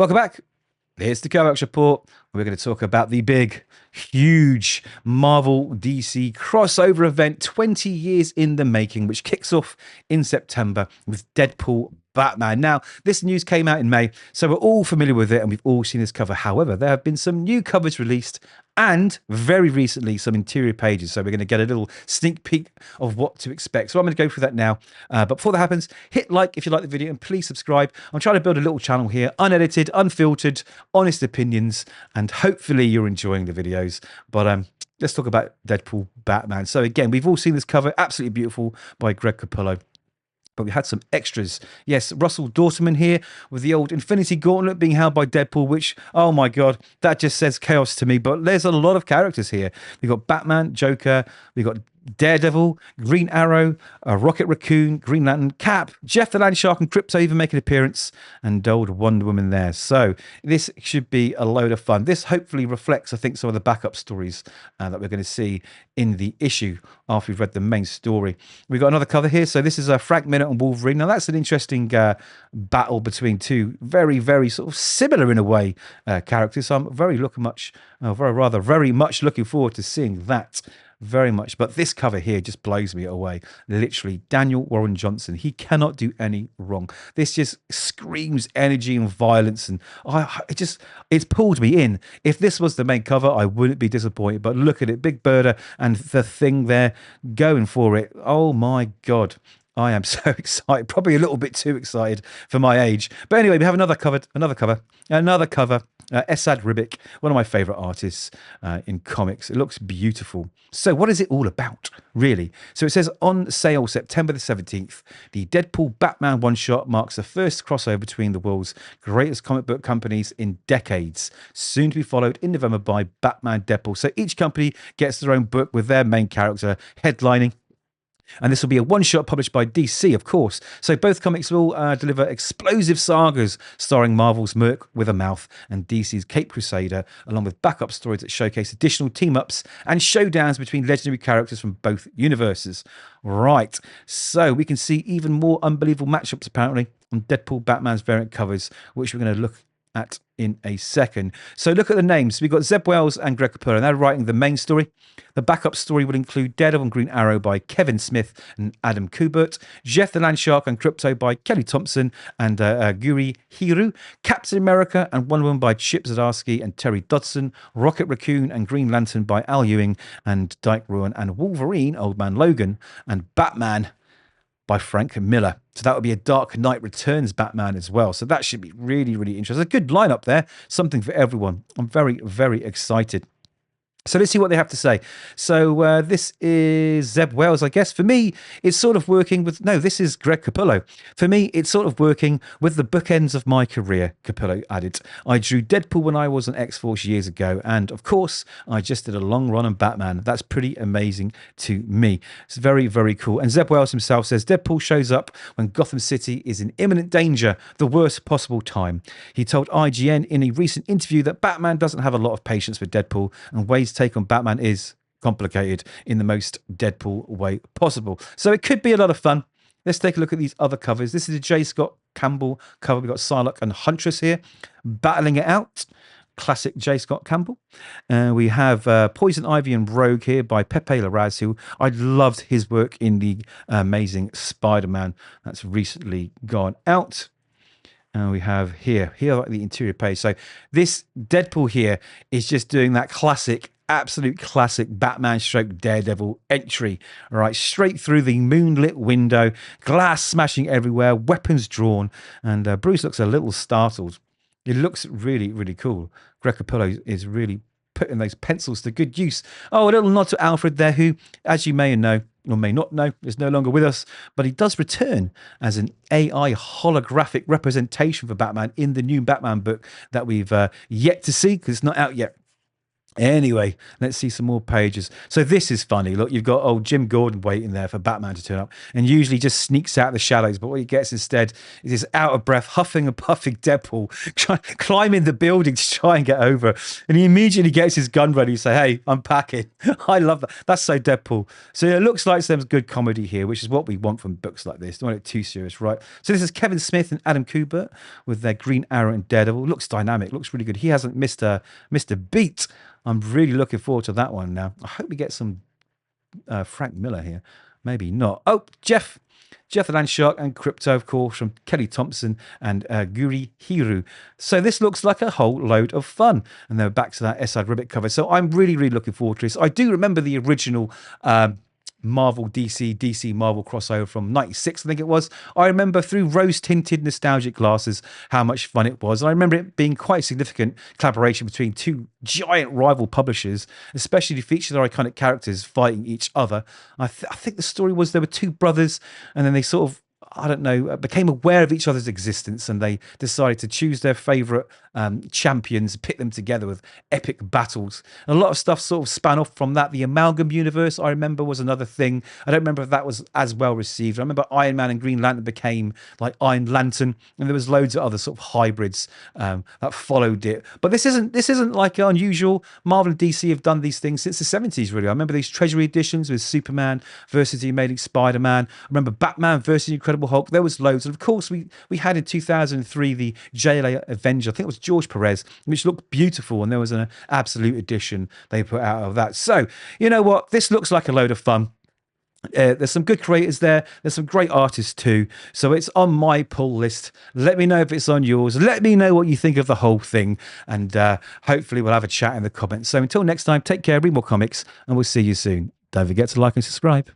Welcome back. Here's the Kovacs report. We're going to talk about the big, huge Marvel DC crossover event, 20 years in the making, which kicks off in September with Deadpool Batman. Now, this news came out in May, so we're all familiar with it and we've all seen this cover. However, there have been some new covers released and very recently some interior pages. So we're going to get a little sneak peek of what to expect. So I'm going to go through that now. But before that happens, hit like if you like the video and please subscribe. I'm trying to build a little channel here, unedited, unfiltered, honest opinions, and hopefully you're enjoying the videos. But let's talk about Deadpool Batman. So again, we've all seen this cover, absolutely beautiful, by Greg Capullo. But we had some extras. Yes, Russell Dauterman here with the old Infinity Gauntlet being held by Deadpool, which, oh my God, that just says chaos to me. But there's a lot of characters here. We've got Batman, Joker, we've got Daredevil, Green Arrow, Rocket Raccoon, Green Lantern, Cap, Jeff the Land Shark, and Krypto even make an appearance, and old Wonder Woman there. So this should be a load of fun. This hopefully reflects, I think, some of the backup stories that we're going to see in the issue after we've read the main story. We've got another cover here. So this is Frank Miller and Wolverine. Now that's an interesting battle between two very, very sort of similar in a way characters. So I'm very much looking forward to seeing that. Very much. But this cover here just blows me away. Literally, Daniel Warren Johnson. He cannot do any wrong. This just screams energy and violence. And it's pulled me in. If this was the main cover, I wouldn't be disappointed. But look at it. Big Birder and the Thing there going for it. Oh my God. I am so excited. Probably a little bit too excited for my age. But anyway, we have another cover. Esad Ribić, one of my favorite artists in comics. It looks beautiful. So what is it all about, really? So it says on sale September the 17th, the Deadpool Batman one-shot marks the first crossover between the world's greatest comic book companies in decades, soon to be followed in November by Batman Deadpool. So each company gets their own book with their main character headlining. And this will be a one-shot published by DC, of course. So both comics will deliver explosive sagas starring Marvel's Merc with a Mouth and DC's Cape Crusader, along with backup stories that showcase additional team-ups and showdowns between legendary characters from both universes. Right, so we can see even more unbelievable matchups, apparently, on Deadpool Batman's variant covers, which we're going to look at in a second. So look at the names. We've got Zeb Wells and Greg Capullo, and they're writing the main story. The backup story will include Daredevil and Green Arrow by Kevin Smith and Adam Kubert, Jeff the Land Shark and Krypto by Kelly Thompson and Gurihiru, Captain America and Wonder Woman by Chip Zdarsky and Terry Dodson, Rocket Raccoon and Green Lantern by Al Ewing and Dike Ruan, and Wolverine, Old Man Logan, and Batman by Frank Miller. So that would be a Dark Knight Returns Batman as well. So that should be really, really interesting. A good lineup there. Something for everyone. I'm very, very excited. So let's see what they have to say. So this is Zeb Wells, I guess. For me, it's sort of working with... No, this is Greg Capullo. For me, it's sort of working with the bookends of my career, Capullo added. I drew Deadpool when I was on X-Force years ago. And of course, I just did a long run on Batman. That's pretty amazing to me. It's very, very cool. And Zeb Wells himself says, Deadpool shows up when Gotham City is in imminent danger, the worst possible time. He told IGN in a recent interview that Batman doesn't have a lot of patience for Deadpool and Wade's take on Batman is complicated in the most Deadpool way possible. So it could be a lot of fun. Let's take a look at these other covers. This is a J. Scott Campbell cover. We've got Psylocke and Huntress here battling it out. Classic J. Scott Campbell. We have Poison Ivy and Rogue here by Pepe Larraz, who I loved his work in the Amazing Spider-Man that's recently gone out. And we have here like the interior page. So this Deadpool here is just doing that classic, absolute classic Batman stroke Daredevil entry. All right, straight through the moonlit window, glass smashing everywhere, weapons drawn, and Bruce looks a little startled. It looks really, really cool. Greg Capullo is really putting those pencils to good use. Oh, a little nod to Alfred there, who, as you may know, or may not know, is no longer with us, but he does return as an AI holographic representation for Batman in the new Batman book that we've yet to see, because it's not out yet. Anyway, let's see some more pages. So this is funny. Look, you've got old Jim Gordon waiting there for Batman to turn up, and usually just sneaks out of the shadows. But what he gets instead is this out of breath, huffing and puffing Deadpool, climbing the building to try and get over. And he immediately gets his gun ready. Say, "Hey, I'm packing." I love that. That's so Deadpool. So it looks like there's good comedy here, which is what we want from books like this. Don't want it too serious, right? So this is Kevin Smith and Adam Kubert with their Green Arrow and Daredevil. Looks dynamic. Looks really good. He hasn't missed a beat. I'm really looking forward to that one now. I hope we get some Frank Miller here. Maybe not. Oh, Jeff the Landshark and Krypto, of course, from Kelly Thompson and Gurihiru. So this looks like a whole load of fun. And then we're back to that Esad Ribić cover. So I'm really, really looking forward to this. I do remember the original Marvel DC Marvel crossover from 96, I think it was. I remember through rose-tinted nostalgic glasses how much fun it was. And I remember it being quite a significant collaboration between two giant rival publishers, especially to feature their iconic characters fighting each other. I think the story was there were two brothers, and then they sort of, I don't know, became aware of each other's existence, and they decided to choose their favourite champions, pit them together with epic battles. And a lot of stuff sort of span off from that. The Amalgam universe, I remember, was another thing. I don't remember if that was as well received. I remember Iron Man and Green Lantern became like Iron Lantern, and there was loads of other sort of hybrids that followed it. But this isn't like unusual. Marvel and DC have done these things since the 70s, really. I remember these Treasury editions with Superman versus the Amazing Spider-Man. I remember Batman versus Incredible Hulk. There was loads. And of course, we had in 2003 the JLA Avenger. I think it was George Perez, which looked beautiful. And there was an absolute edition they put out of that. So, you know what? This looks like a load of fun. There's some good creators there. There's some great artists too. So it's on my pull list. Let me know if it's on yours. Let me know what you think of the whole thing. And hopefully we'll have a chat in the comments. So until next time, take care, read more comics, and we'll see you soon. Don't forget to like and subscribe.